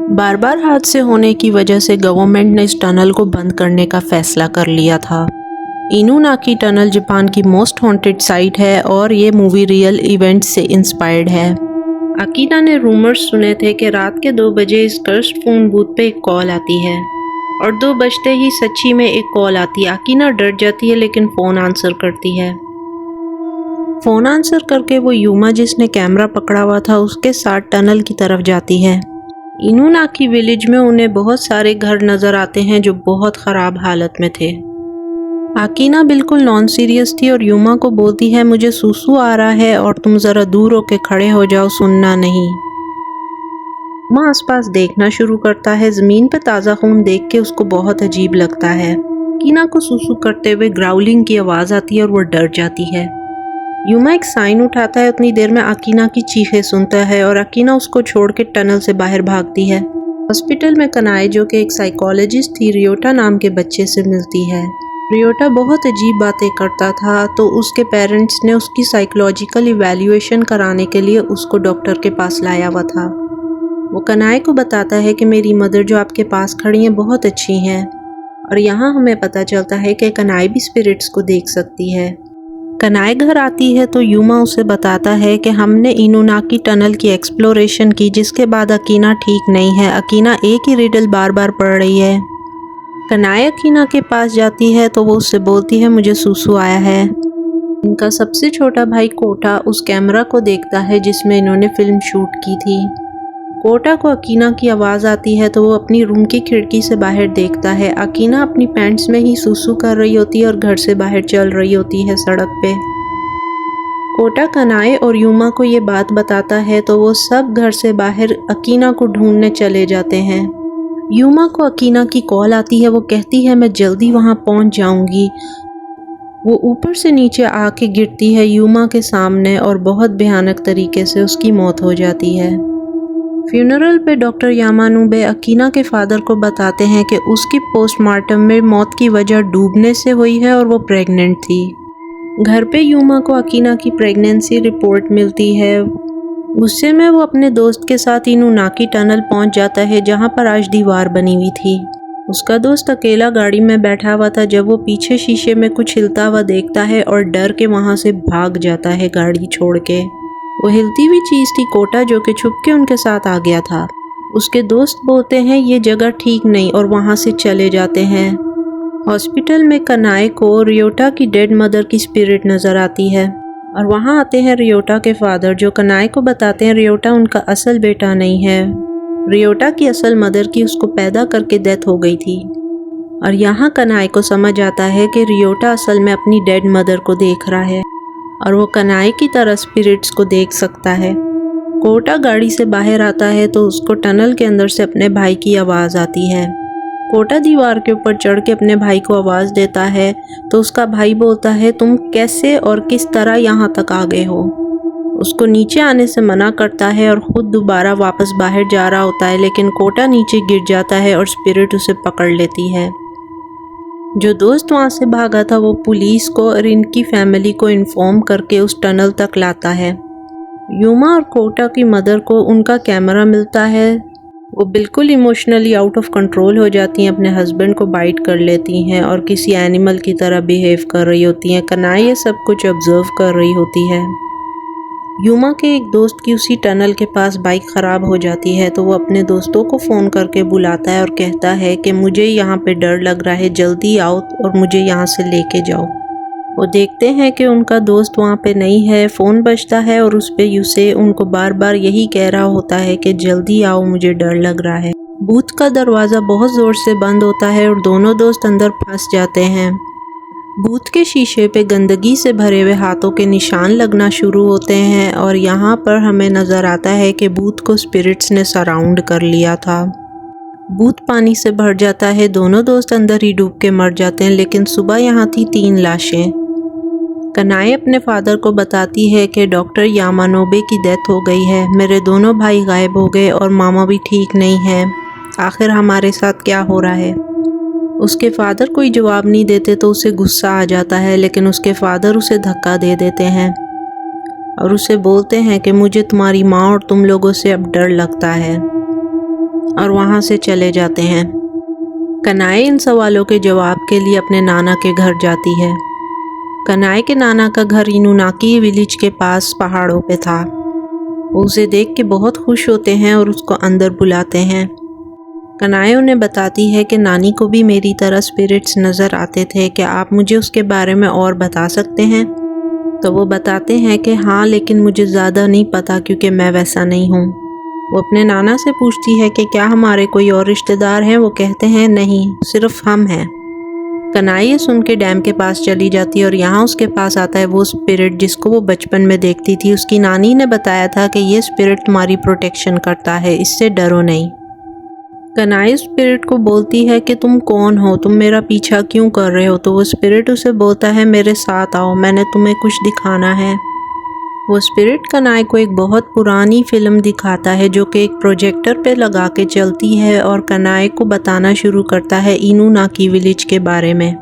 बार बार हादसे होने की वजह से गवर्नमेंट ने इस टनल को बंद करने का फैसला कर लिया था। इनुनाकी टनल जापान की मोस्ट हॉन्टेड साइट है और ये मूवी रियल इवेंट्स से इंस्पायर्ड है। अकीना ने रूमर्स सुने थे कि रात के 2 बजे इस कर्स्ड फोन बूथ पे एक कॉल आती है और 2 बजते ही सच्ची में एक कॉल आती है। अकीना डर जाती है लेकिन फ़ोन आंसर करती है। फ़ोन आंसर करके वो यूमा जिसने कैमरा पकड़ा हुआ था उसके साथ टनल की तरफ जाती है। इनुनाकी विलेज में उन्हें बहुत सारे घर नज़र आते हैं जो बहुत ख़राब हालत में थे। अकीना बिल्कुल नॉन सीरियस थी और यूमा को बोलती है मुझे सुसु आ रहा है और तुम ज़रा दूर होके खड़े हो जाओ, सुनना नहीं। यूमा आसपास देखना शुरू करता है। ज़मीन पर ताज़ा खून देख के उसको बहुत अजीब लगता है। अकीना को सुसु करते हुए ग्राउलिंग की आवाज़ आती है और वो डर जाती है। यूमा एक साइन उठाता है। उतनी देर में अकीना की चीखें सुनता है और अकीना उसको छोड़ के टनल से बाहर भागती है। हॉस्पिटल में कनाए जो कि एक साइकोलॉजिस्ट थी रियोटा नाम के बच्चे से मिलती है। रियोटा बहुत अजीब बातें करता था तो उसके पेरेंट्स ने उसकी साइकोलॉजिकल इवैल्यूएशन कराने के लिए उसको डॉक्टर के पास लाया हुआ था। वो कनाए को बताता है कि मेरी मदर जो आपके पास खड़ी हैं बहुत अच्छी हैं और यहाँ हमें पता चलता है कि कनाए भी स्पिरिट्स को देख सकती है। कनाए घर आती है तो यूमा उसे बताता है कि हमने इनुनाकी टनल की एक्सप्लोरेशन की जिसके बाद अकीना ठीक नहीं है। अकीना एक ही रिडल बार बार पढ़ रही है। कनाए अकीना के पास जाती है तो वो उससे बोलती है मुझे सुसु आया है। इनका सबसे छोटा भाई कोटा उस कैमरा को देखता है जिसमें इन्होंने फिल्म शूट की थी। कोटा को अकीना की आवाज़ आती है तो वो अपनी रूम की खिड़की से बाहर देखता है। अकीना अपनी पैंट्स में ही सुसु कर रही होती है और घर से बाहर चल रही होती है सड़क पे। कोटा कनाए और यूमा को ये बात बताता है तो वो सब घर से बाहर अकीना को ढूंढने चले जाते हैं। यूमा को अकीना की कॉल आती है। वो कहती है मैं जल्दी वहाँ पहुँच जाऊँगी। वो ऊपर से नीचे आके गिरती है यूमा के सामने और बहुत भयानक तरीके से उसकी मौत हो जाती है। फ्यूनरल पे डॉक्टर यामानुबे अकीना के फादर को बताते हैं कि उसकी पोस्टमार्टम में मौत की वजह डूबने से हुई है और वो प्रेग्नेंट थी। घर पे यूमा को अकीना की प्रेगनेंसी रिपोर्ट मिलती है। गुस्से में वो अपने दोस्त के साथ इनुनाकी टनल पहुंच जाता है जहां पर आज दीवार बनी हुई थी। उसका दोस्त अकेला गाड़ी में बैठा हुआ था जब वो पीछे शीशे में कुछ हिलता हुआ देखता है और डर के वहां से भाग जाता है गाड़ी छोड़ के। वो हिलती हुई चीज़ थी कोटा जो कि छुप के उनके साथ आ गया था। उसके दोस्त बोलते हैं ये जगह ठीक नहीं और वहाँ से चले जाते हैं। हॉस्पिटल में कनाए को रियोटा की डेड मदर की स्पिरिट नज़र आती है और वहाँ आते हैं रियोटा के फादर जो कनाए को बताते हैं रियोटा उनका असल बेटा नहीं है। रियोटा की असल मदर की उसको पैदा करके डेथ हो गई थी और यहाँ कनाए को समझ आता है कि रियोटा असल में अपनी डेड मदर को देख रहा है और वो कनाए की तरह स्पिरिट्स को देख सकता है। कोटा गाड़ी से बाहर आता है तो उसको टनल के अंदर से अपने भाई की आवाज़ आती है। कोटा दीवार के ऊपर चढ़ के अपने भाई को आवाज़ देता है तो उसका भाई बोलता है तुम कैसे और किस तरह यहाँ तक आ गए हो। उसको नीचे आने से मना करता है और ख़ुद दोबारा वापस बाहर जा रहा होता है लेकिन कोटा नीचे गिर जाता है और स्पिरिट उसे पकड़ लेती है। जो दोस्त वहाँ से भागा था वो पुलिस को और इनकी फैमिली को इन्फॉर्म करके उस टनल तक लाता है। यूमा और कोटा की मदर को उनका कैमरा मिलता है। वो बिल्कुल इमोशनली आउट ऑफ कंट्रोल हो जाती हैं, अपने हस्बैंड को बाइट कर लेती हैं और किसी एनिमल की तरह बिहेव कर रही होती हैं। कनाए ये सब कुछ ऑब्जर्व कर रही होती है। यूमा के एक दोस्त की उसी टनल के पास बाइक ख़राब हो जाती है तो वो अपने दोस्तों को फ़ोन करके बुलाता है और कहता है कि मुझे यहाँ पे डर लग रहा है, जल्दी आओ और मुझे यहाँ से लेके जाओ। वो देखते हैं कि उनका दोस्त वहाँ पे नहीं है। फ़ोन बजता है और उस पे यूसे उनको बार बार यही कह रहा होता है कि जल्दी आओ, मुझे डर लग रहा है। बूथ का दरवाज़ा बहुत ज़ोर से बंद होता है और दोनों दोस्त अंदर फंस जाते हैं। बूथ के शीशे पे गंदगी से भरे हुए हाथों के निशान लगना शुरू होते हैं और यहाँ पर हमें नज़र आता है कि बूथ को स्पिरिट्स ने सराउंड कर लिया था। बूथ पानी से भर जाता है। दोनों दोस्त अंदर ही डूब के मर जाते हैं लेकिन सुबह यहाँ थी 3 लाशें। कनाए अपने फादर को बताती है कि डॉक्टर यामानोबे की डेथ हो गई है, मेरे दोनों भाई गायब हो गए और मामा भी ठीक नहीं है, आखिर हमारे साथ क्या हो रहा है। उसके फादर कोई जवाब नहीं देते तो उसे गुस्सा आ जाता है लेकिन उसके फादर उसे धक्का दे देते हैं और उसे बोलते हैं कि मुझे तुम्हारी माँ और तुम लोगों से अब डर लगता है। और वहाँ से चले जाते हैं। कनाए इन सवालों के जवाब के लिए अपने नाना के घर जाती है। कनाए के नाना का घर इनुनाकी विलेज के पास पहाड़ों पे था। वो उसे देख के बहुत खुश होते हैं और उसको अंदर बुलाते हैं। कनाए उन्हें बताती है कि नानी को भी मेरी तरह स्पिरिट्स नज़र आते थे, क्या आप मुझे उसके बारे में और बता सकते हैं? तो वो बताते हैं कि हाँ, लेकिन मुझे ज़्यादा नहीं पता क्योंकि मैं वैसा नहीं हूँ। वो अपने नाना से पूछती है कि क्या हमारे कोई और रिश्तेदार हैं? वो कहते हैं नहीं, सिर्फ हम हैं। कनाई ये सुन के डैम के पास चली जाती है और यहाँ उसके पास आता है वो स्पिरिट जिसको वो बचपन में देखती थी। उसकी नानी ने बताया था कि ये स्पिरिट तुम्हारी प्रोटेक्शन करता है, इससे डरो नहीं। कनाई स्पिरिट को बोलती है कि तुम कौन हो, तुम मेरा पीछा क्यों कर रहे हो? तो वो स्पिरिट उसे बोलता है मेरे साथ आओ, मैंने तुम्हें कुछ दिखाना है। वो स्पिरिट कनाई को एक बहुत पुरानी फिल्म दिखाता है जो कि एक प्रोजेक्टर पे लगा के चलती है और कनाई को बताना शुरू करता है इनुनाकी विलेज के बारे में।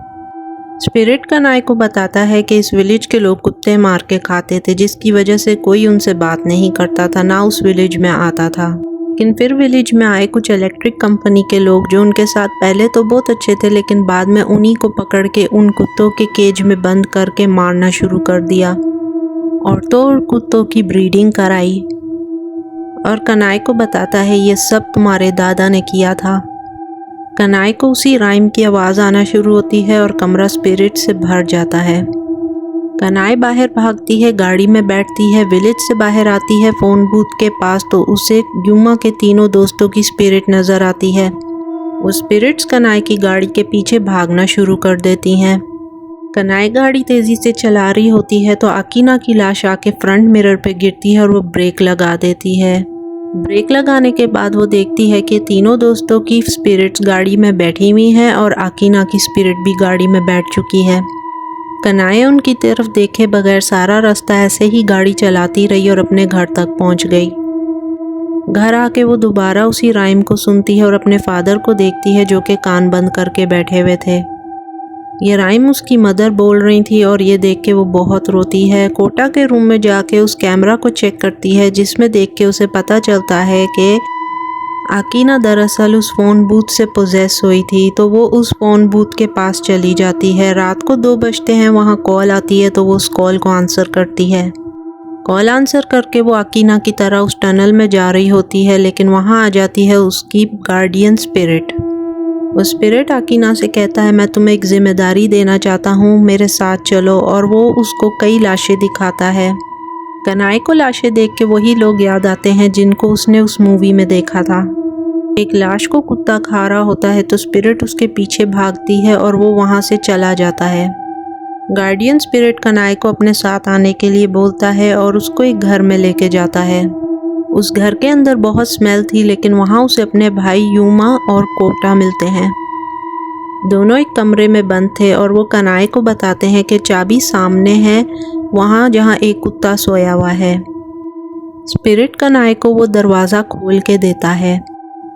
स्पिरिट कनाई को बताता है कि इस विलेज के लोग कुत्ते मार के खाते थे, जिसकी वजह से कोई उनसे बात नहीं करता था, ना उस विलेज में आता था। लेकिन फिर विलेज में आए कुछ इलेक्ट्रिक कंपनी के लोग जो उनके साथ पहले तो बहुत अच्छे थे, लेकिन बाद में उन्हीं को पकड़ के उन कुत्तों के केज में बंद करके मारना शुरू कर दिया। औरतों और कुत्तों की ब्रीडिंग कराई और कनाई को बताता है ये सब तुम्हारे दादा ने किया था। कनाई को उसी राइम की आवाज़ आना शुरू होती है और कमरा स्पिरिट से भर जाता है। कनाई बाहर भागती है, गाड़ी में बैठती है, विलेज से बाहर आती है फ़ोन बूथ के पास तो उसे यूमा के तीनों दोस्तों की स्पिरिट नज़र आती है। वो स्पिरिट्स कनाई की गाड़ी के पीछे भागना शुरू कर देती हैं। कनाई गाड़ी तेज़ी से चला रही होती है तो अकीना की लाश आके फ्रंट मिरर पे गिरती है और वो ब्रेक लगा देती है। ब्रेक लगाने के बाद वो देखती है कि तीनों दोस्तों की स्पिरिट्स गाड़ी में बैठी हुई हैं और अकीना की स्पिरिट भी गाड़ी में बैठ चुकी है। कनाई उनकी तरफ देखे बगैर सारा रास्ता ऐसे ही गाड़ी चलाती रही और अपने घर तक पहुंच गई। घर आके वो दोबारा उसी राइम को सुनती है और अपने फादर को देखती है जो कि कान बंद करके बैठे हुए थे। ये राइम उसकी मदर बोल रही थी और ये देख के वो बहुत रोती है। कोटा के रूम में जाके उस कैमरा को चेक करती है जिसमें देख के उसे पता चलता है कि अकीना दरअसल उस फ़ोन बूथ से पोजेस हुई थी। तो वो उस फ़ोन बूथ के पास चली जाती है। रात को 2 बजते हैं, वहाँ कॉल आती है तो वो उस कॉल को आंसर करती है। कॉल आंसर करके वो अकीना की तरह उस टनल में जा रही होती है, लेकिन वहाँ आ जाती है उसकी गार्डियन स्पिरिट। वो स्पिरिट अकीना से कहता है मैं तुम्हें एक जिम्मेदारी देना चाहता हूँ, मेरे साथ चलो, और वो उसको कई लाशें दिखाता है। कनाई को लाशें देख के वही लोग याद आते हैं जिनको उसने उस मूवी में देखा था। एक लाश को कुत्ता खा रहा होता है तो स्पिरिट उसके पीछे भागती है और वो वहाँ से चला जाता है। गार्डियन स्पिरिट कनाई को अपने साथ आने के लिए बोलता है और उसको एक घर में लेके जाता है। उस घर के अंदर बहुत स्मेल थी, लेकिन वहाँ उसे अपने भाई यूमा और कोटा मिलते हैं। दोनों एक कमरे में बंद थे और वो कनाई को बताते हैं कि चाबी सामने है, वहाँ जहाँ एक कुत्ता सोया हुआ है। स्पिरिट कनाई को वो दरवाज़ा खोल के देता है।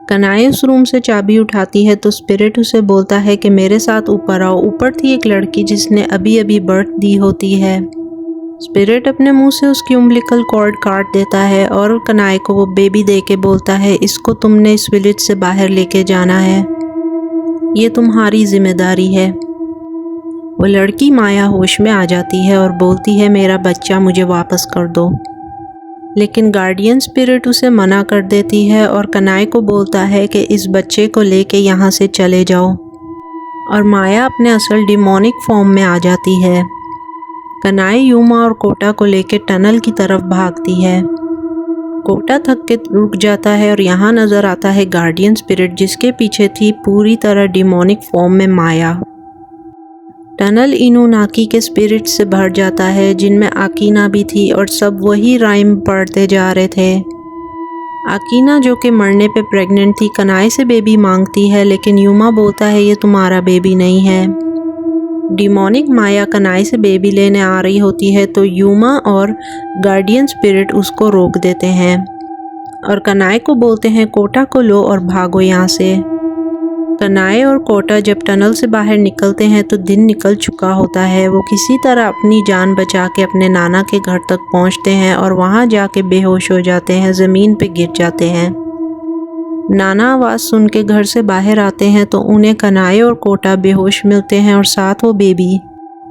कनाई उस रूम से चाबी उठाती है तो स्पिरिट उसे बोलता है कि मेरे साथ ऊपर आओ। ऊपर थी एक लड़की जिसने अभी अभी बर्थ दी होती है। स्पिरिट अपने मुंह से उसकी उम्बिलिकल कॉर्ड काट देता है और कनाई को वो बेबी दे के बोलता है इसको तुमने इस विलेज से बाहर लेके जाना है, ये तुम्हारी जिम्मेदारी है। वो लड़की माया होश में आ जाती है और बोलती है मेरा बच्चा मुझे वापस कर दो, लेकिन गार्डियन स्पिरिट उसे मना कर देती है और कनाई को बोलता है कि इस बच्चे को लेके यहाँ से चले जाओ, और माया अपने असल डिमोनिक फॉर्म में आ जाती है। कनाई यूमा और कोटा को लेके टनल की तरफ भागती है। कोटा थक के रुक जाता है और यहाँ नज़र आता है गार्डियन स्पिरिट जिसके पीछे थी पूरी तरह डिमोनिक फॉर्म में माया। टनल इनुनाकी के स्पिरिट से भर जाता है जिनमें अकीना भी थी और सब वही राइम पढ़ते जा रहे थे। अकीना जो कि मरने पे प्रेग्नेंट थी कनाई से बेबी मांगती है, लेकिन यूमा बोलता है ये तुम्हारा बेबी नहीं है। डिमोनिक माया कनाई से बेबी लेने आ रही होती है तो यूमा और गार्डियन स्पिरिट उसको रोक देते हैं और कनाई को बोलते हैं कोटा को लो और भागो यहाँ से। कनाई और कोटा जब टनल से बाहर निकलते हैं तो दिन निकल चुका होता है। वो किसी तरह अपनी जान बचा के अपने नाना के घर तक पहुँचते हैं और वहाँ जाके बेहोश हो जाते हैं, ज़मीन पे गिर जाते हैं। नाना आवाज़ सुन के घर से बाहर आते हैं तो उन्हें कनाई और कोटा बेहोश मिलते हैं और साथ वो बेबी।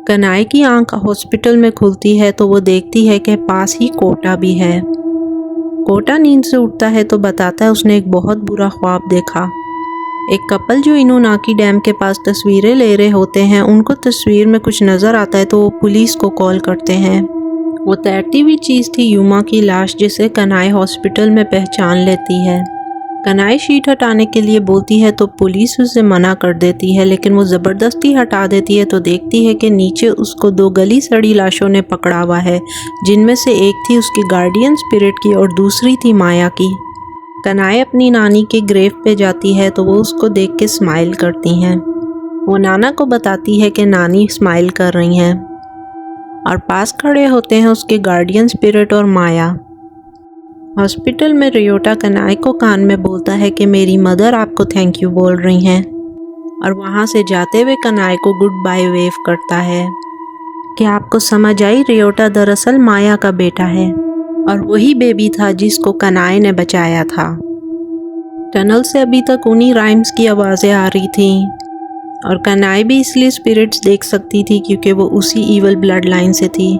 कनाई की आंख हॉस्पिटल में खुलती है तो वो देखती है कि पास ही कोटा भी है। कोटा नींद से उठता है तो बताता है उसने एक बहुत बुरा ख्वाब देखा। एक कपल जो इनूनाकी डैम के पास तस्वीरें ले रहे होते हैं, उनको तस्वीर में कुछ नज़र आता है तो वो पुलिस को कॉल करते हैं। वो तैरती हुई चीज़ थी युमा की लाश, जिसे कनाई हॉस्पिटल में पहचान लेती है। कनाई शीट हटाने के लिए बोलती है तो पुलिस उसे मना कर देती है, लेकिन वो ज़बरदस्ती हटा देती है तो देखती है कि नीचे उसको 2 गली सड़ी लाशों ने पकड़ा हुआ है, जिनमें से एक थी उसकी गार्डियन स्पिरिट की और दूसरी थी माया की। कनाई अपनी नानी के ग्रेव पे जाती है तो वो उसको देख के स्माइल करती हैं। वो नाना को बताती है कि नानी स्माइल कर रही हैं और पास खड़े होते हैं उसके गार्डियन स्पिरिट और माया। हॉस्पिटल में रियोटा कनाई को कान में बोलता है कि मेरी मदर आपको थैंक यू बोल रही हैं, और वहाँ से जाते हुए कनाई को गुड बाय वेव करता है। क्या आपको समझ आई? रियोटा दरअसल माया का बेटा है और वही बेबी था जिसको कनाई ने बचाया था। टनल से अभी तक उन्हीं राइम्स की आवाज़ें आ रही थी और कनाई भी इसलिए स्पिरिट्स देख सकती थी क्योंकि वो उसी ईवल ब्लड लाइन से थी।